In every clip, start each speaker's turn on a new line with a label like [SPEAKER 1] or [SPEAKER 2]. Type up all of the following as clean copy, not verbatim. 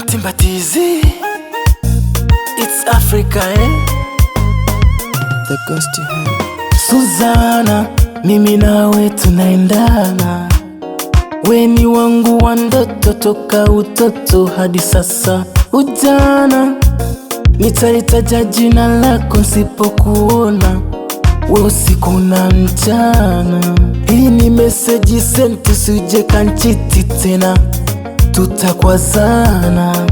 [SPEAKER 1] Timbatizi, it's Africa,
[SPEAKER 2] The Ghost Hand.
[SPEAKER 1] Suzana, mimi nawe tunaendana. We ni wangu wa ndoto toka utoto hadi sasa ujana. Nitalitaja jina lako nisipokuona, we usiku na mchana. Hii ni message sent, usije kanchiti tena, tutakwazana.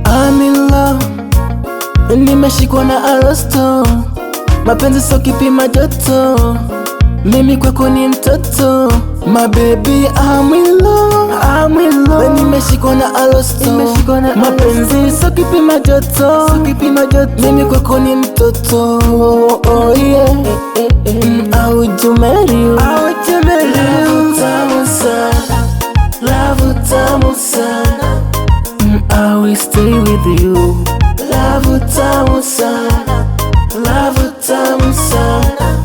[SPEAKER 1] I'm in love, nimeshikwa na arosto. Mapenzi sio kipima joto, mimi kwako ni mtoto. My baby, I'm in love, I'm in love. Nimeshikwa na arosto, mapenzi sio kipima joto, mimi kwako ni mtoto. Oh yeah, I would you marry you, Love tamu sana, love tamu sana. I will stay with you. Love tamu sana, love tamu sana.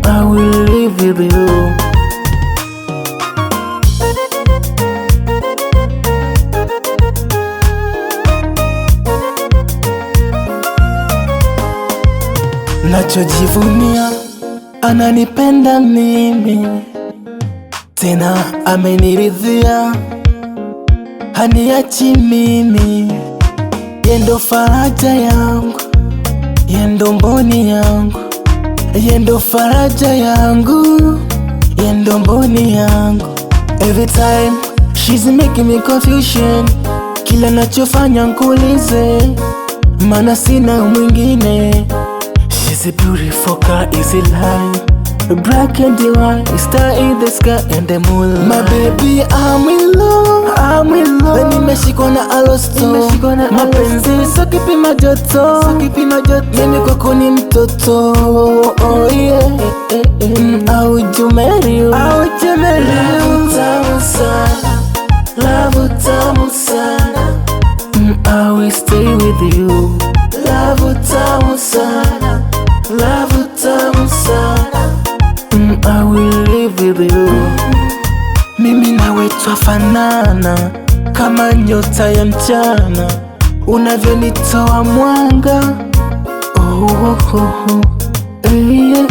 [SPEAKER 1] I will live with you. Nachojivunia, ananipenda mimi, tena ameniridhia, haniachi mimi. Yendo faraja yangu, yendo mboni yangu, yendo faraja yangu, yendo mboni yangu. Every time she's making me confusion, kila nachofanya nkuulize, maana sina mwingine. She's a beautiful car, easy line, black and white, star in the sky and the moonlight. My baby, I'm in love, I'm in love. Nimeshikwa na arosto, mapenzi sio kipima joto, mimi kwako ni mtoto. Oh yeah, I would you marry you, Love tamu sana, love tamu sana. I will stay with you. Love tamu sana, love tamu sana. I will live with you. Mimi nawe twafanana kama nyota ya mchana, unavyonitoa mwanga. Oh, oh, oh, oh. Yeah.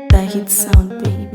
[SPEAKER 3] The hit sound, baby.